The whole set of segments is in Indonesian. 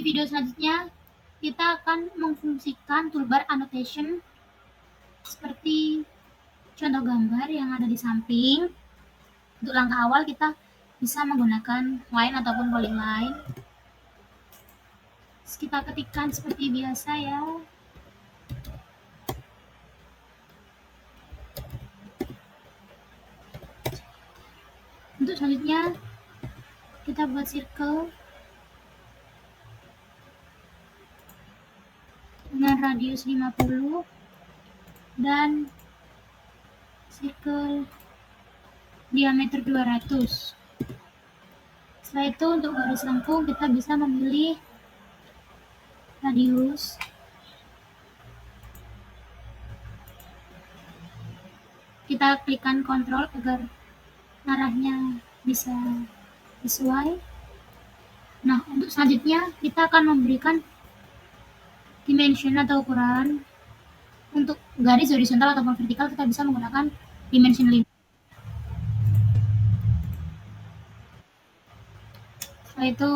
video selanjutnya, kita akan memfungsikan toolbar annotation seperti contoh gambar yang ada di samping. Untuk langkah awal kita bisa menggunakan line ataupun polyline. Kita ketikkan seperti biasa ya. Untuk selanjutnya kita buat circle dengan radius 50 dan circle diameter 200. Setelah itu untuk garis lengkung kita bisa memilih radius. Kita klikkan kontrol agar arahnya bisa sesuai. Nah, untuk selanjutnya kita akan memberikan dimension atau ukuran. Untuk garis horizontal ataupun vertikal kita bisa menggunakan dimension 5. Setelah itu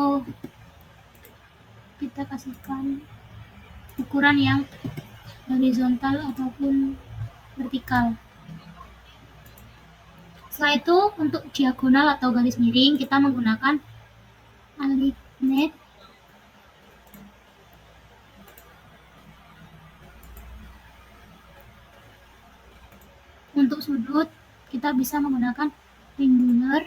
kita kasihkan ukuran yang horizontal ataupun vertikal. Setelah itu untuk diagonal atau garis miring kita menggunakan alignet. Untuk sudut kita bisa menggunakan triangular.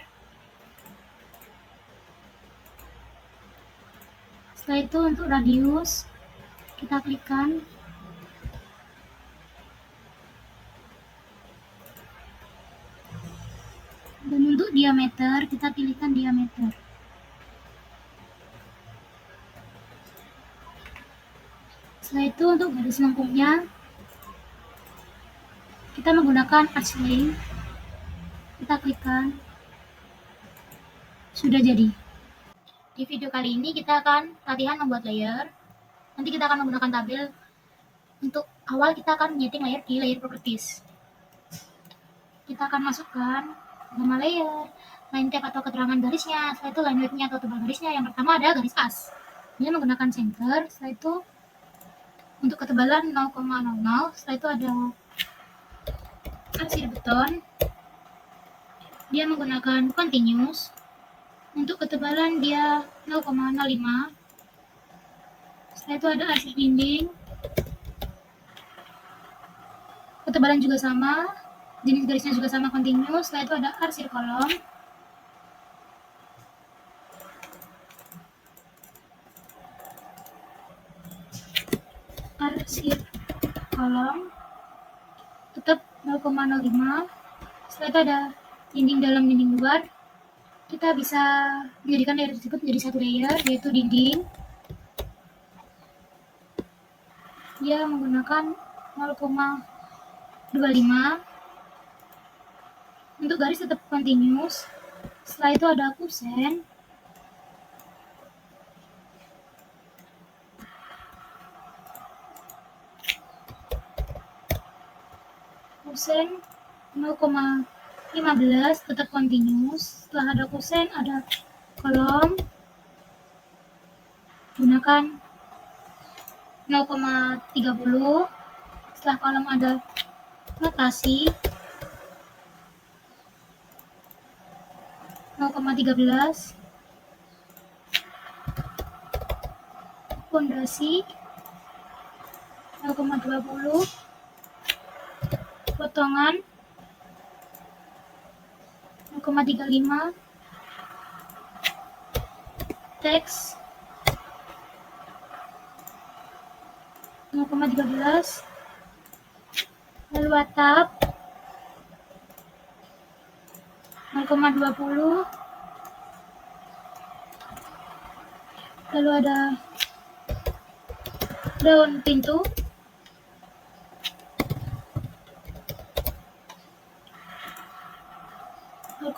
Setelah itu untuk radius kita klikkan. Dan untuk diameter kita pilihkan diameter. Setelah itu untuk garis lengkungnya kita menggunakan arch length. Kita klikkan. Sudah jadi. Di video kali ini kita akan latihan membuat layer. Nanti kita akan menggunakan tabel. Untuk awal kita akan menyeting layer di layer properties. Kita akan masukkan nama layer, line type atau keterangan garisnya. Setelah itu line width-nya atau tebal garisnya. Yang pertama ada garis as. Dia menggunakan center. Setelah itu untuk ketebalan 0,00. Setelah itu ada arsir beton. Dia menggunakan continuous. Untuk ketebalan dia 0,05. Setelah itu ada arsir dinding. Ketebalan juga sama. Jenis garisnya juga sama, continuous. Setelah itu ada arsir kolom. Arsir kolom tetap 0,05. Setelah itu ada dinding dalam, dinding luar. Kita bisa menjadikan layer tersebut menjadi satu layer, yaitu dinding. Dia menggunakan 0,25. Untuk garis tetap continuous. Setelah itu ada kusen. Kusen 0,15 tetap continuous. Setelah ada kusen ada kolom. Gunakan 0,30. Setelah kolom ada notasi 0,13. Fondasi 0,20. Potongan 0,35. Teks 0,13. Lalu atap 0,20. Lalu ada daun pintu 0,09.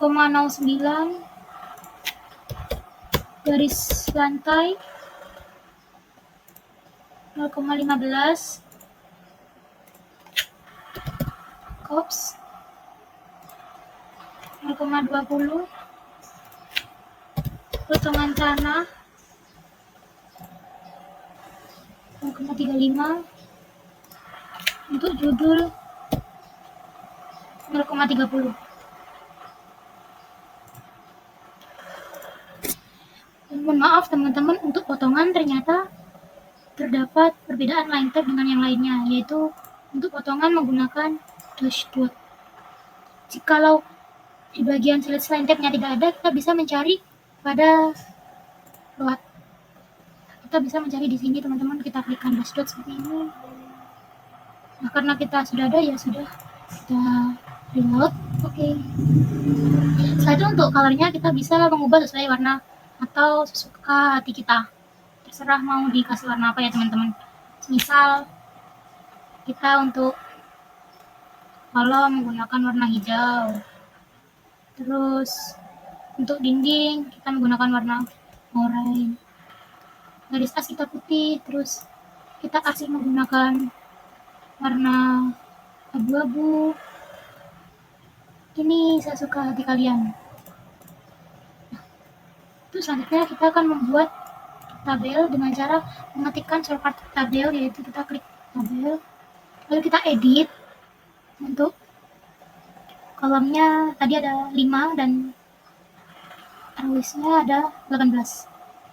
Garis lantai 0,15. Kops 0,20. Potongan tanah 0,35, untuk judul 0,30. Mohon maaf teman-teman, untuk potongan ternyata terdapat perbedaan line type dengan yang lainnya, yaitu untuk potongan menggunakan dash dot. Jikalau di bagian select line type-nya tidak ada, kita bisa mencari pada load. Kita bisa mencari di sini teman-teman, kita klikkan dash dot seperti ini. Nah, karena kita sudah ada, ya sudah, kita reload. Oke. Setelah itu untuk colornya kita bisa mengubah sesuai warna atau sesuka hati kita. Terserah mau dikasih warna apa ya teman-teman. Misal kita untuk kolom menggunakan warna hijau, terus untuk dinding kita menggunakan warna oranye, garis as kita putih, terus kita kasih menggunakan warna abu-abu. Ini sesuka hati kalian. Terus selanjutnya kita akan membuat tabel dengan cara mengetikkan shortcut tabel, yaitu kita klik tabel, lalu kita edit. Untuk kolomnya tadi ada 5 dan rowsnya ada 18.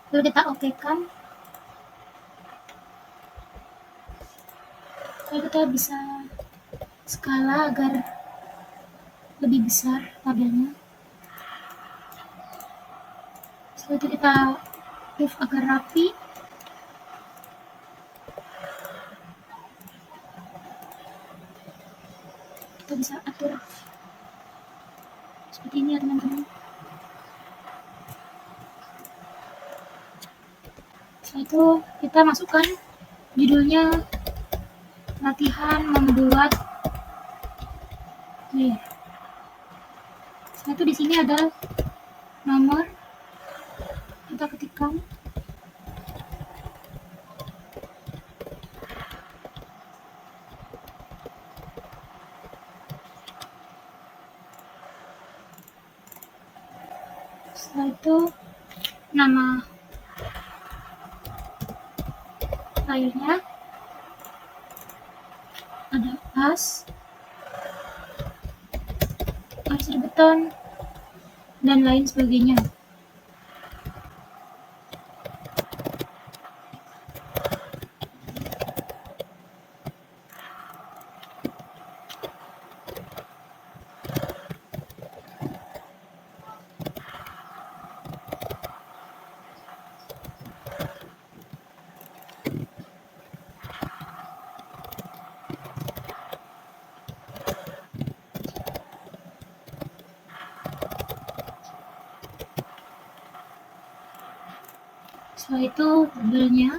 Lalu kita oke-kan. Lalu kita bisa skala agar lebih besar tabelnya. Setelah itu kita move agar rapi. Kita bisa atur seperti ini ya teman-teman. Setelah itu kita masukkan judulnya latihan membuat layer. Setelah itu di sini ada nomor, kita ketikkan. Setelah itu nama layarnya ada as, arsir beton, dan lain sebagainya. Setelah itu tabelnya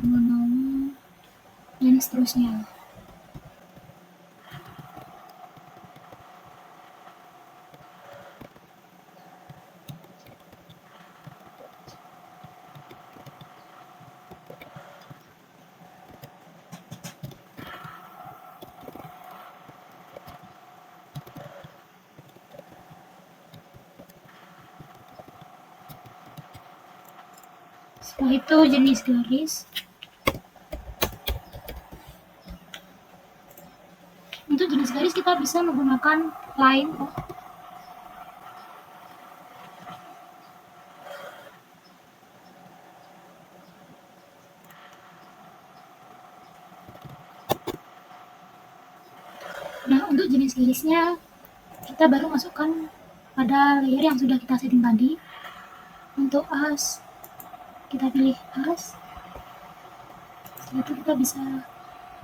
nama dan seterusnya. Setelah itu jenis garis. Untuk jenis garis kita bisa menggunakan line. Nah, untuk jenis garisnya kita baru masukkan pada layer yang sudah kita setting tadi. Untuk as kita pilih as. Setelah itu kita bisa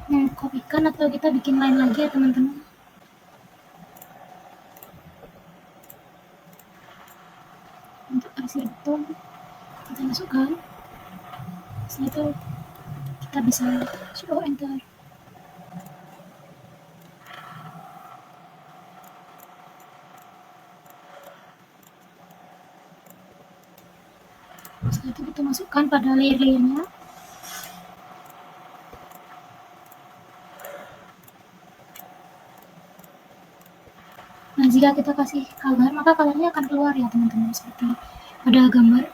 mengkopikan atau kita bikin line lagi ya teman-teman. Untuk arsir beton kita masukkan. Setelah itu kita bisa show enter. Setelah itu kita masukkan pada layer-layernya. Nah, jika kita kasih color, maka colornya akan keluar ya teman-teman, seperti pada gambar.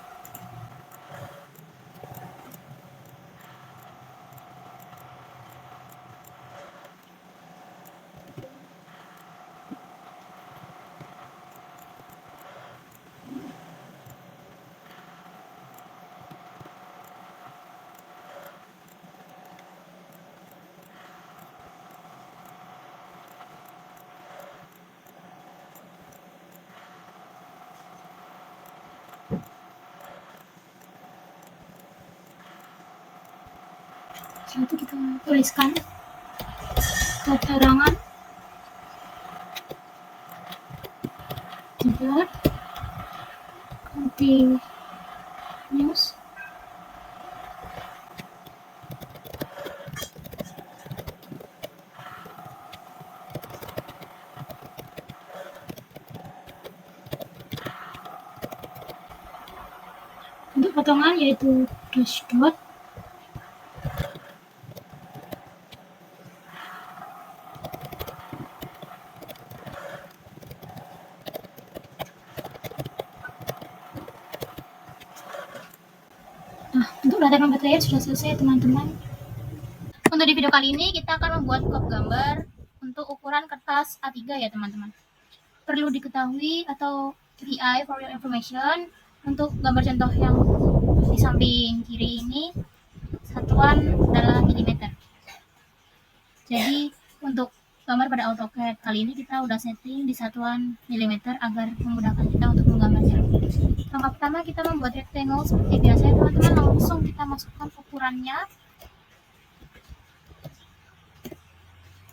Setelah itu kita tuliskan keterangan juga continuous. Untuk potongan yaitu dash dot. Nah, untuk latihan membuat layer sudah selesai teman-teman. Untuk di video kali ini kita akan membuat crop gambar untuk ukuran kertas A3 ya teman-teman. Perlu diketahui atau VI for your information, untuk gambar contoh yang di samping kiri ini satuan adalah milimeter. Jadi untuk gambar pada AutoCAD kali ini kita udah setting di satuan milimeter agar memudahkan kita untuk menggambarnya. Langkah pertama kita membuat rectangle seperti biasa ya teman-teman, langsung kita masukkan ukurannya.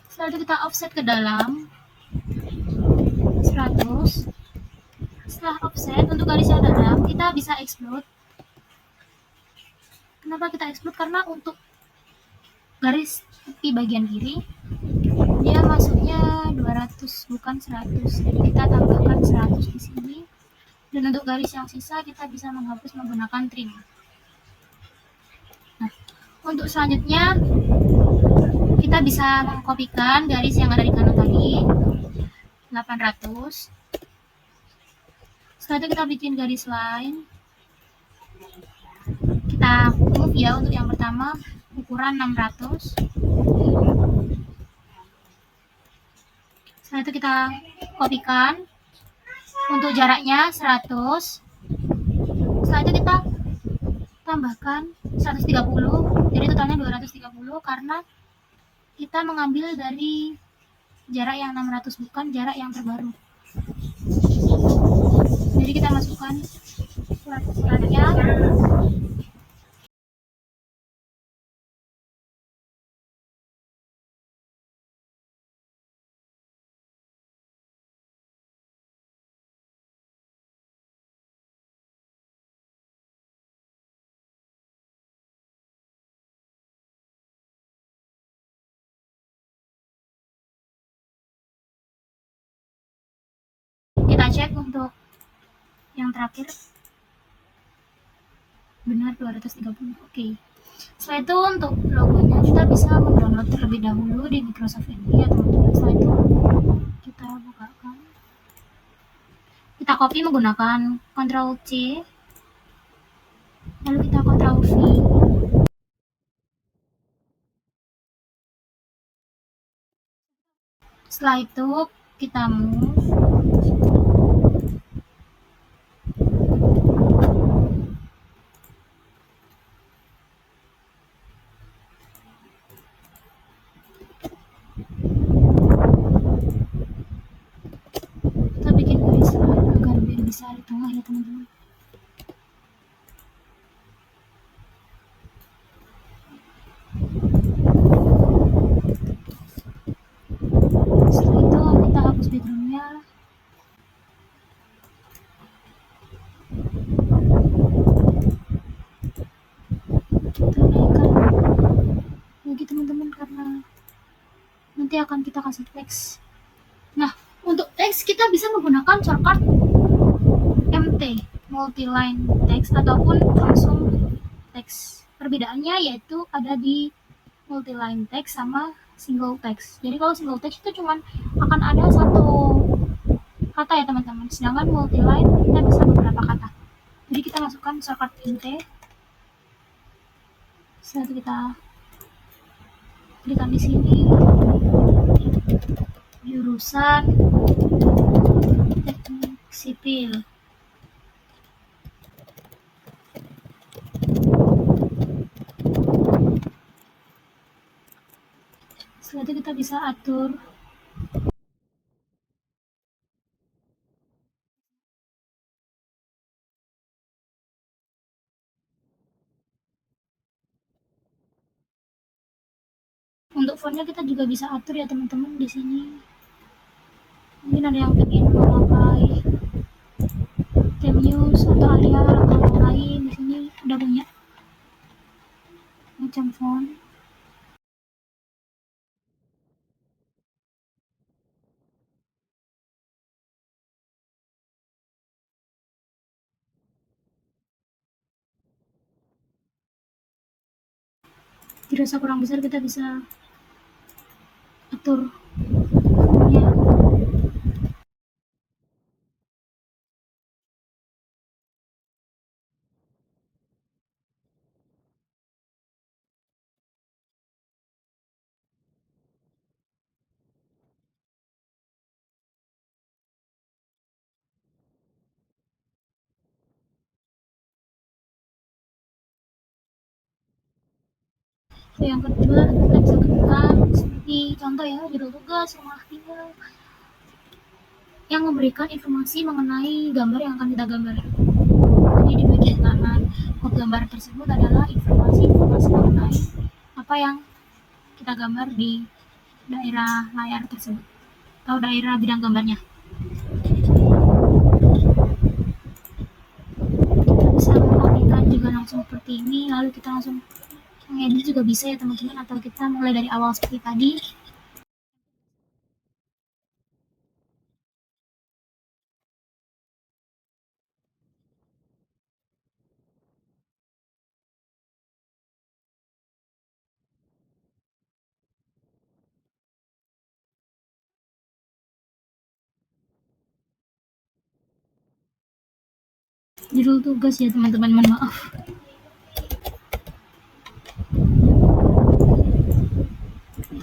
Setelah itu kita offset ke dalam 100. Setelah offset, untuk garis yang dalam kita bisa extrude. Kenapa kita extrude? Karena untuk garis tepi bagian kiri dia masuknya 200 bukan 100, jadi kita tambahkan 100 di sini. Dan untuk garis yang sisa kita bisa menghapus menggunakan trim. Nah, untuk selanjutnya kita bisa mengkopikan garis yang ada di kanan tadi 800. Setelah itu kita bikin garis line, kita move ya. Untuk yang pertama ukuran 600. Setelah itu kita kopikan untuk jaraknya 100. Setelah itu kita tambahkan 130, jadi totalnya 230 karena kita mengambil dari jarak yang 600 bukan jarak yang terbaru. Jadi kita masukkan ukurannya. Kita cek untuk yang terakhir benar 230. Oke. Setelah itu untuk logonya kita bisa mendownload terlebih dahulu di Microsoft Word ya teman-teman. Setelah itu kita bukakan, kita copy menggunakan Ctrl C, lalu kita Ctrl V. Setelah itu kita move. Kita bikin garis agar biar bisa di tengah ya teman-teman. Setelah itu kita hapus backgroundnya. Kita naikkan lagi teman-teman karena nanti akan kita kasih teks. Nah, untuk teks kita bisa menggunakan shortcut MT, multi-line text, ataupun langsung teks. Perbedaannya yaitu ada di multi-line text sama single text. Jadi kalau single text itu cuman akan ada satu kata ya teman-teman, sedangkan multi-line kita bisa beberapa kata. Jadi kita masukkan shortcut MT. Setelah itu kita klikkan di sini jurusan teknik sipil. Setelah itu kita bisa atur Untuk fontnya kita juga bisa atur ya teman-teman di sini. Mungkin ada yang pengen memakai theme news atau Arial atau yang lain, di sini udah banyak macam font. Dirasa kurang besar kita bisa atur fontnya. Yang kedua kita bisa ketikkan seperti contoh ya, judul tugas, rumah tinggal, yang memberikan informasi mengenai gambar yang akan kita gambar. Jadi di bagian kanan kop gambar tersebut adalah informasi-informasi mengenai apa yang kita gambar di daerah layar tersebut atau daerah bidang gambarnya. Kita bisa mengaplikasikan juga langsung seperti ini, lalu kita langsung mengedit juga bisa ya teman-teman, atau kita mulai dari awal seperti tadi. Judul tugas ya teman-teman, mohon maaf.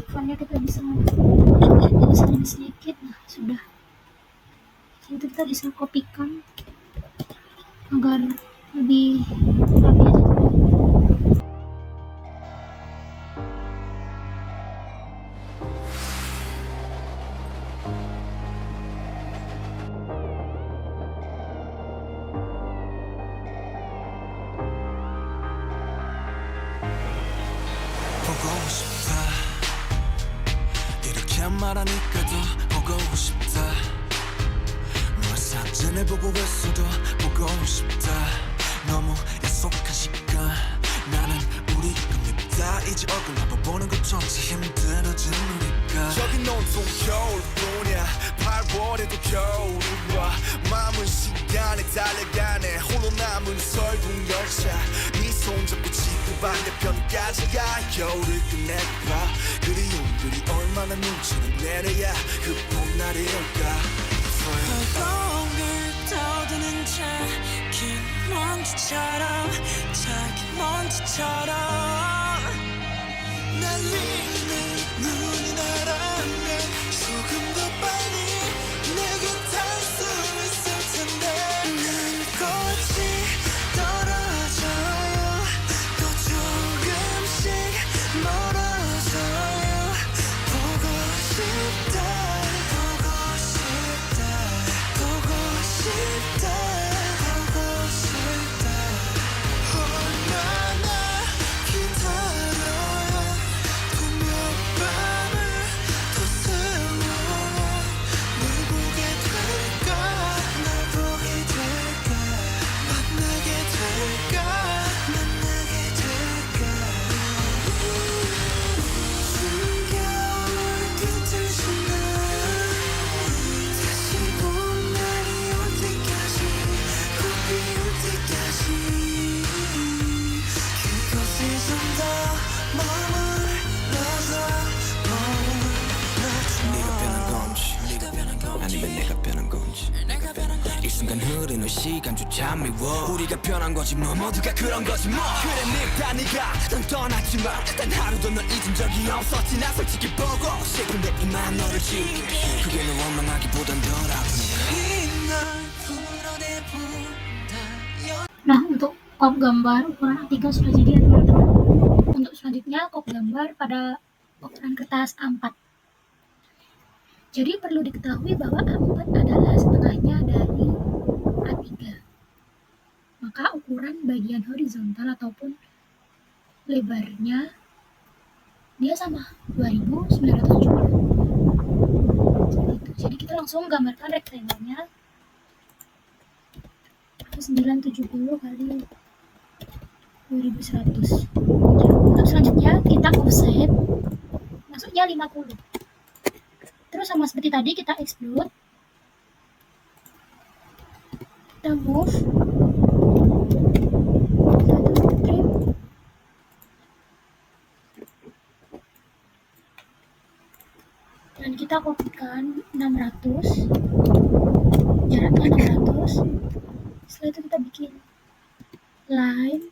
Fontnya kita bisa besarin sedikit, nah sudah. Itu kita bisa kopikan agar lebih rapi aja. 보고 싶다 이렇게 말하니까 더 보고 싶다 널 사진을 보고 있어도 보고 싶다 너무 약속한 시간 나는 우리 겁니다 이제 얼굴 한번 보는 것조차 힘들어진 우리가 여긴 온통 겨울뿐이야 8월에도 겨울이 와 마음은 시간에 달려가네 홀로 남은 설국 열차 네 손잡고 지구 반대편까지 가 겨울을 끝내봐 그리움들이 얼마나 눈치를 내려야 그 봄날이 올까 을 떠드는 작은 먼지처럼 작은 먼지처럼 날리는 눈이 나라면 조금 더 빨리 내게 닿을 수 있을 텐데 난 꽃이 떨어져요 또 조금씩 멀어져요 보고 싶다 보고 싶다 보고 싶다 보고 싶다 얼마나 기다려요 또 몇 밤을 더 세워요 널 보게 될까 날 보게 될까 만나게 될까 만나게 될까 숨겨올 끝을 지나 다시 봄날이 올 때까지 꽃이 올 때까지 그곳에 좀 더 머물러서 네가 변한 건지 아니면 내가 변한 건지 이 순간 흐르는 시간조차 미워 우리가 변한 거지 뭐 모두가 그런 거지 뭐 그래 늙다 네가 난 떠났지만 단 하루도 널 잊은 적이 없었지 나 솔직히 보고 싶은데 이만 너를 지울게 그게 널 원망하기보단 덜 아프니까 이날 풀어내본다 Nah, untuk kop gambar ukuran A3 sudah jadi ya teman-teman. Untuk selanjutnya kop gambar pada ukuran kertas A4. Jadi perlu diketahui bahwa A4 adalah setengahnya dari A3. Maka ukuran bagian horizontal ataupun lebarnya dia sama 2970 seperti itu. Jadi kita langsung gambarkan rektangelnya 970 kali 2100. Untuk selanjutnya kita offset masuknya 50. Terus sama seperti tadi kita extrude, kita move, kita trim, dan kita kopikan 600, jaraknya 600. Setelah itu kita bikin line,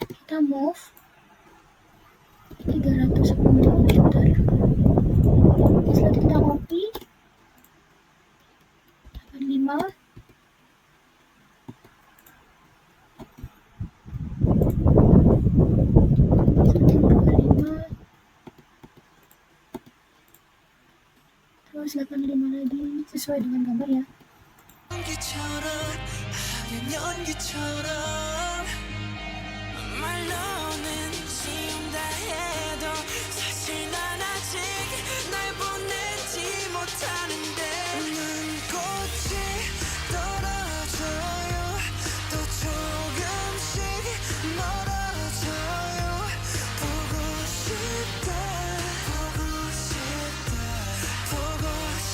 kita move 310 meter. Setelah itu kita copy 85, terus 85 lagi sesuai dengan gambar ya. 연기처럼 하얀 연기처럼 말로는 지운다 해도 사실 난 아직 날 보내지 못하는데 눈꽃이 떨어져요 또 조금씩 멀어져요 보고 싶다 보고 싶다 보고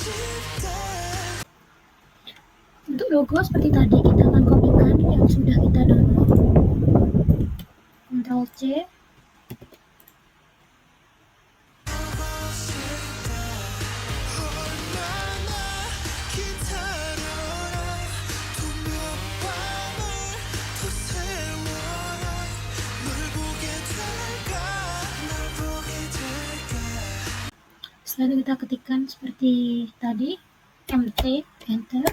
싶다. Untuk logo seperti tadi kita akan kopikan yang sudah kita download. Ctrl C. Setelah itu kita ketikkan seperti tadi, MT, enter.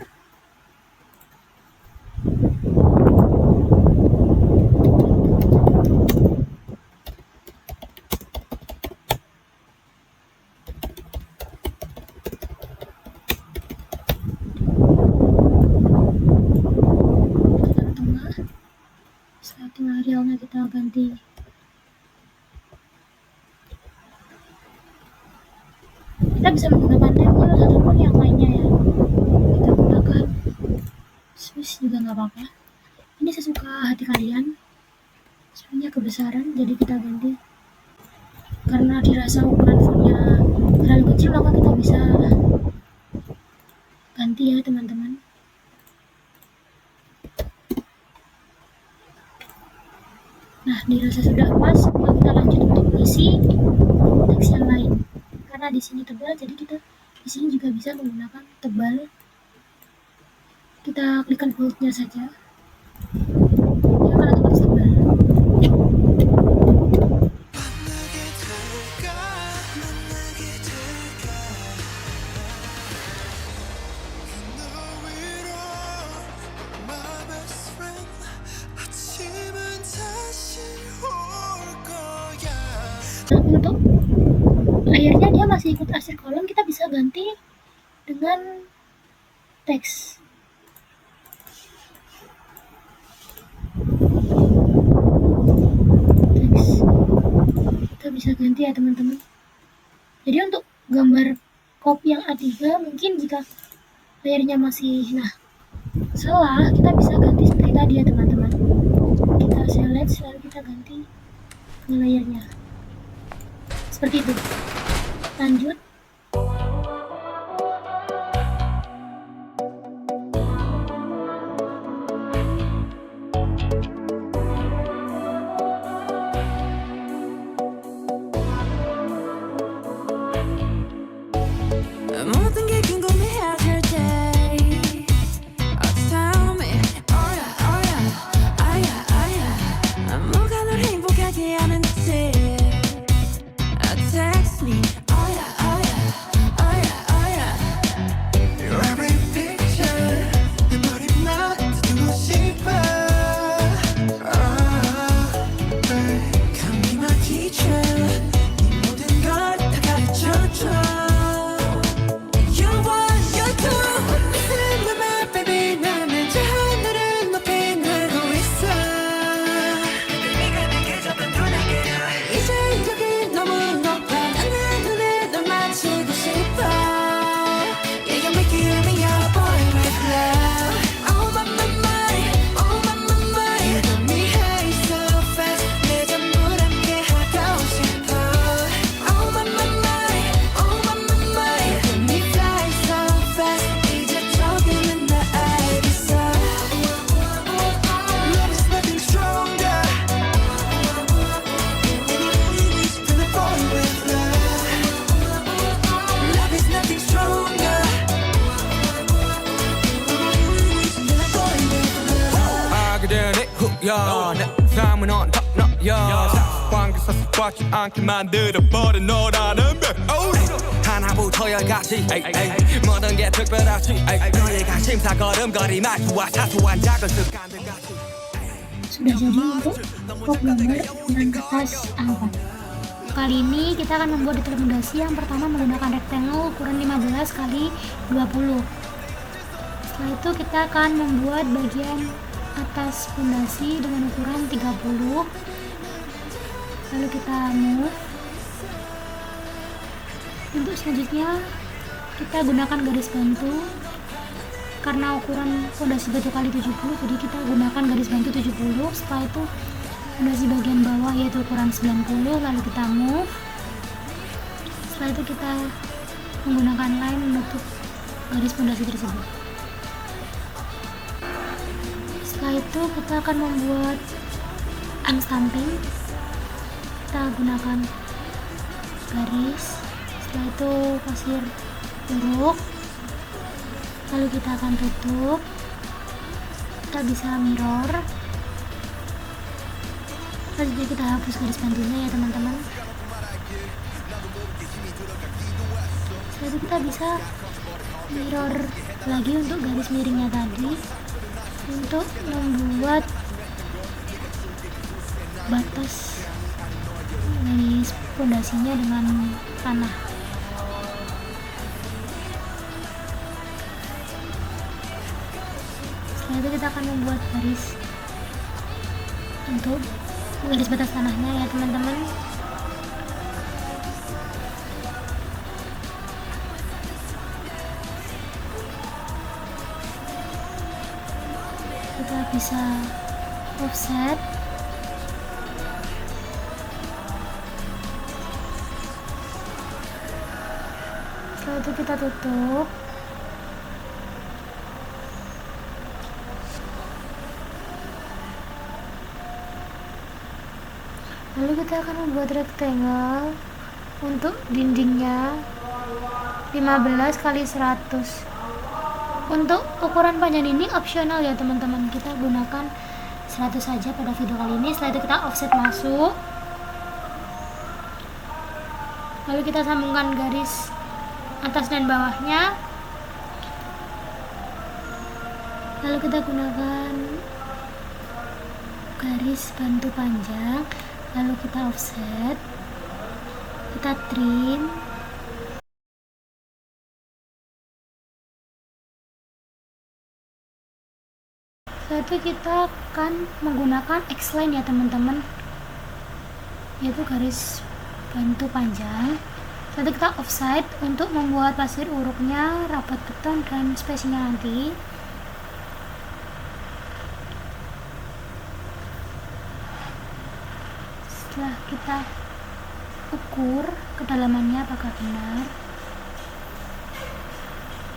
Materialnya kita ganti kita bisa menggunakan label ataupun yang lainnya ya, kita gunakan Swiss juga nggak apa-apa, ini sesuka hati kalian. Sebenarnya kebesaran jadi kita ganti karena dirasa ukuran fontnya terlalu kecil, maka kita bisa ganti ya teman-teman. Nah, dirasa sudah pas, maka kita lanjut untuk mengisi teks yang lain. Karena di sini tebal, jadi kita di sini juga bisa menggunakan tebal. Kita klikkan boldnya saja. Ya, karena tebal tebal. Nah, untuk layarnya dia masih ikut arsir kolom, kita bisa ganti dengan teks. Kita bisa ganti ya teman-teman. Jadi untuk gambar copy yang A3 mungkin jika layarnya masih salah, kita bisa ganti seperti tadi ya teman-teman. Kita select lalu kita ganti ke layarnya seperti itu. Lanjut. 모든 게 궁금해하실 때 Tell me oh yeah 아야 뭐가 널 행복하게 하는지 Text me oh yeah 그대는 내 후야 내 삶은 on top 너야 관계사 습관치 않게 만들어버린 너라는 백 하나부터 열까지 모든 게 특별하지 너의 관심사 걸음걸이 말투와 사소한 작은 습관들 같이 Sudah jadi untuk pop nomor 6 kertas A4. Kali ini kita akan membuat detail fondasi. Yang pertama menggunakan rectangle ukuran 15 kali 20. Setelah itu kita akan membuat bagian atas fondasi dengan ukuran 30. Lalu kita move. Untuk selanjutnya kita gunakan garis bantu. Karena ukuran fondasi batu kali 70, jadi kita gunakan garis bantu 70. Setelah itu fondasi bagian bawah yaitu ukuran 90, lalu kita move. Setelah itu kita menggunakan line menutup garis fondasi tersebut. Setelah itu kita akan membuat unstamping. Kita gunakan garis, setelah itu pasir uruk, lalu kita akan tutup. Kita bisa mirror, selanjutnya kita hapus garis bantunya ya teman-teman. Setelah itu kita bisa mirror lagi untuk garis miringnya tadi, untuk membuat batas garis fondasinya dengan tanah. Setelah itu kita akan membuat garis untuk garis batas tanahnya ya teman-teman. Kita bisa offset. Setelah itu kita tutup. Lalu kita akan membuat rectangle untuk dindingnya 15 kali 100. Untuk ukuran panjang dinding opsional ya teman-teman, kita gunakan 100 saja pada video kali ini. Setelah itu kita offset masuk, lalu kita sambungkan garis atas dan bawahnya, lalu kita gunakan garis bantu panjang, lalu kita offset, kita trim. Setelah itu kita akan menggunakan X-line ya teman-teman, yaitu garis bantu panjang. Setelah itu kita offset untuk membuat pasir uruknya, rapat beton dan spacingnya nanti. Setelah kita ukur kedalamannya apakah benar,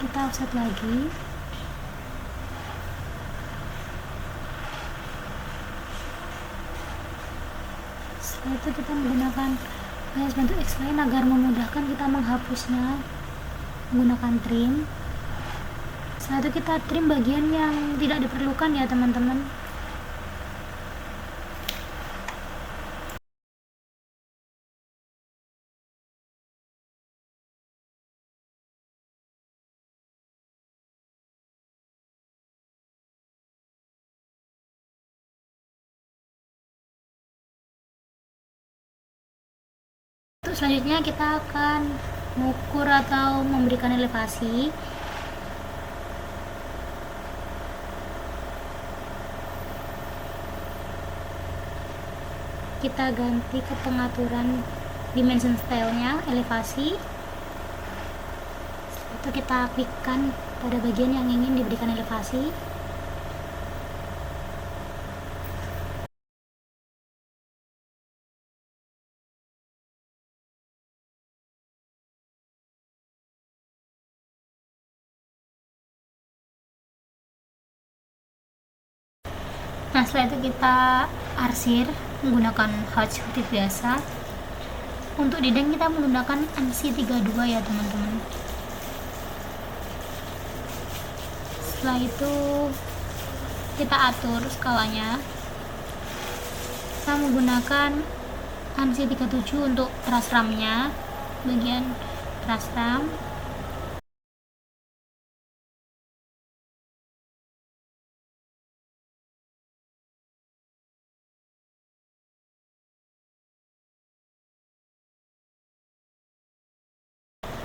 kita offset lagi. Setelah itu kita menggunakan garis bantu X-line agar memudahkan kita menghapusnya menggunakan trim. Setelah itu kita trim bagian yang tidak diperlukan ya teman-teman. Untuk selanjutnya kita akan mengukur atau memberikan elevasi. Kita ganti ke pengaturan dimension style-nya, elevasi. Setelah itu kita klikkan pada bagian yang ingin diberikan elevasi. Nah, setelah itu kita arsir menggunakan hatch motif biasa. Untuk dinding kita menggunakan ANSI 32 ya teman-teman. Setelah itu kita atur skalanya. Kita menggunakan ANSI 37 untuk trust RAM-nya, bagian trust RAM.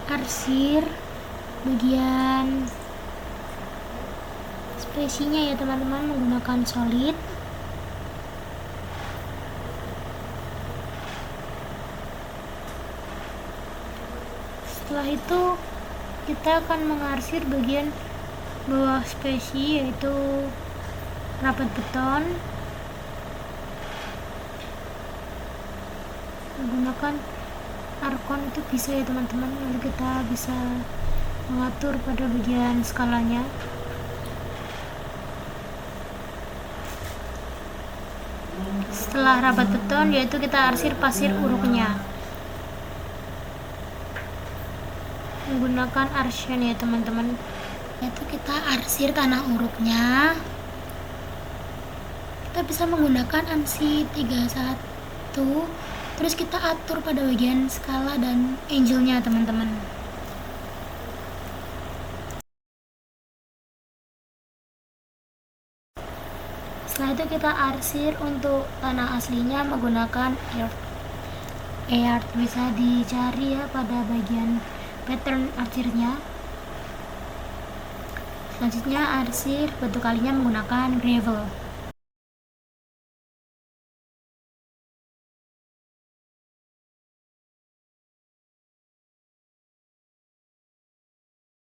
Arsir bagian spesinya ya teman-teman, menggunakan solid. Setelah itu kita akan mengarsir bagian bawah spesi, yaitu rapat beton, menggunakan arkon. Itu bisa ya teman-teman, lalu kita bisa mengatur pada bagian skalanya. Setelah rapat beton, yaitu kita arsir pasir uruknya menggunakan arsyen ya teman-teman, yaitu kita arsir tanah uruknya. Kita bisa menggunakan ANSI 31, terus kita atur pada bagian skala dan angelnya teman-teman. Setelah itu kita arsir untuk tanah aslinya menggunakan earth. Bisa dicari ya pada bagian pattern arsirnya. Selanjutnya arsir batu kalinya menggunakan gravel.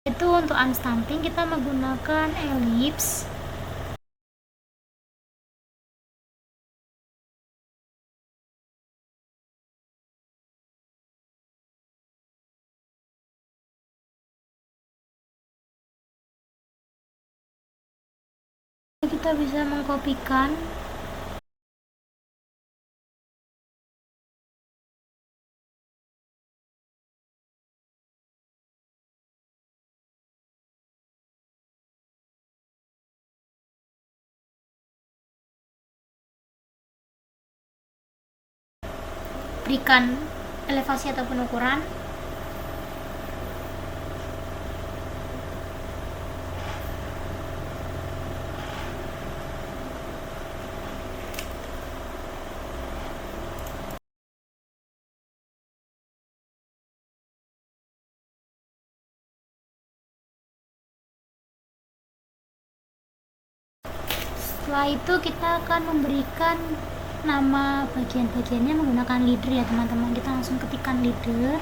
Itu untuk unstamping kita menggunakan ellipse. Kita bisa mengkopikan berikan elevasi ataupun ukuran. Setelah itu kita akan memberikan nama bagian-bagiannya menggunakan leader ya teman-teman. Kita langsung ketikkan leader,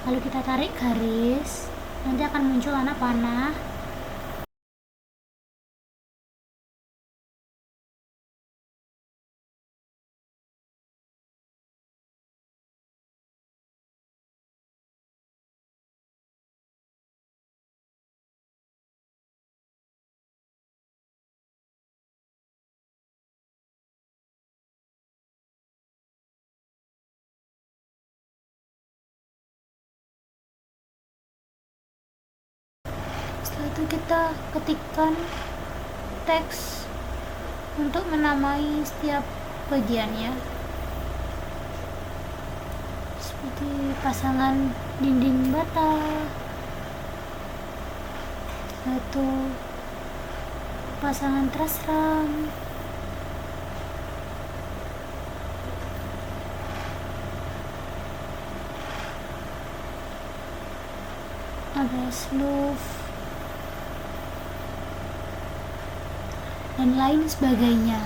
lalu kita tarik garis, nanti akan muncul anak panah. Setelah itu kita ketikkan teks untuk menamai setiap bagiannya, seperti pasangan dinding bata, setelah itu pasangan truss RAM, ada sleeve dan lain sebagainya.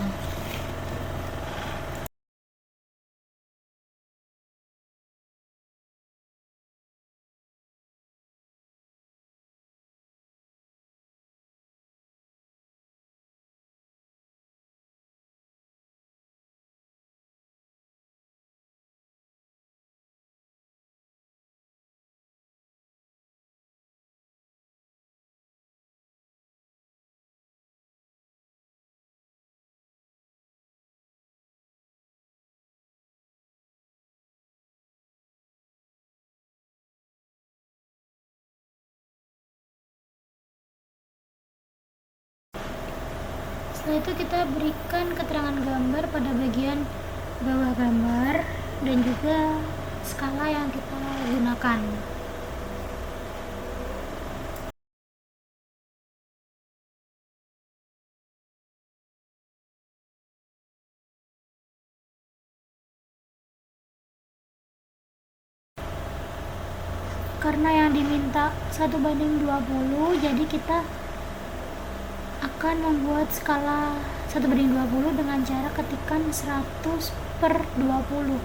Setelah itu kita berikan keterangan gambar pada bagian bawah gambar dan juga skala yang kita gunakan. Karena yang diminta 1:20, jadi kita akan membuat skala 1:20 dengan cara ketikan 100/20.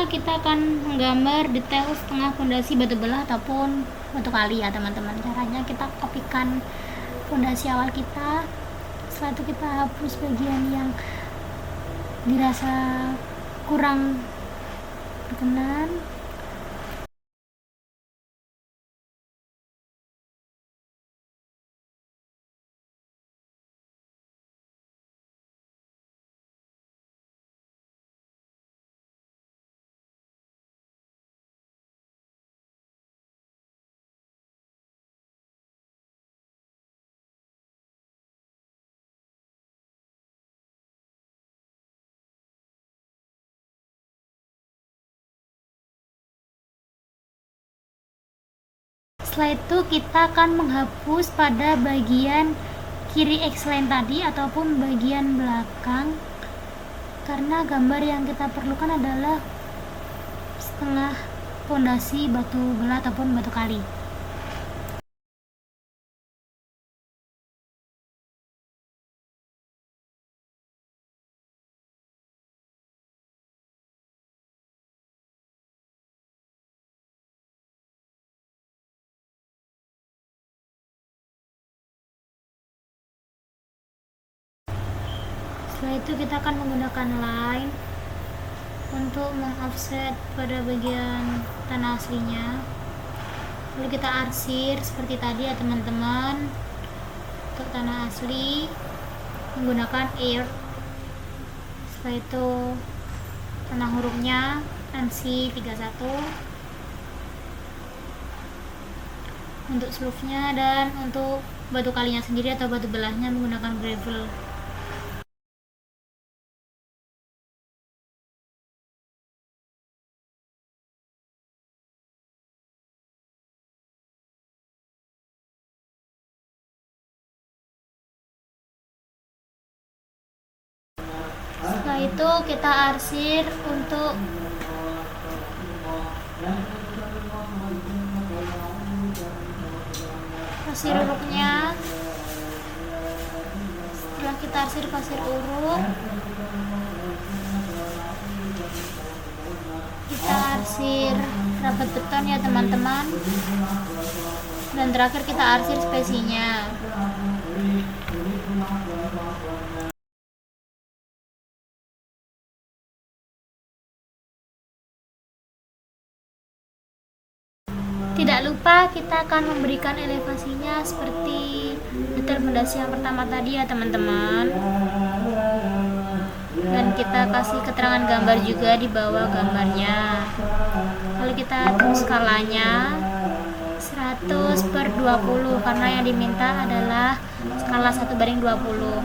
Kita akan menggambar detail setengah fondasi batu belah ataupun batu kali ya teman-teman. Caranya kita kopikan fondasi awal kita, setelah itu kita hapus bagian yang dirasa kurang berkenan. Setelah itu kita akan menghapus pada bagian kiri X-line tadi ataupun bagian belakang, karena gambar yang kita perlukan adalah setengah fondasi batu belah ataupun batu kali. Setelah itu kita akan menggunakan line untuk mengoffset pada bagian tanah aslinya, lalu kita arsir seperti tadi ya teman-teman. Untuk tanah asli menggunakan air, setelah itu tanah hurufnya NC 31 untuk slope-nya, dan untuk batu kalinya sendiri atau batu belahnya menggunakan gravel. Setelah itu kita arsir untuk pasir uruknya. Setelah kita arsir pasir uruk, kita arsir rapat beton ya teman-teman, dan terakhir kita arsir spesinya. Tidak lupa kita akan memberikan elevasinya seperti detail fondasi yang pertama tadi ya teman-teman, dan kita kasih keterangan gambar juga di bawah gambarnya. Lalu kita atur skalanya 100/20 karena yang diminta adalah skala 1:20.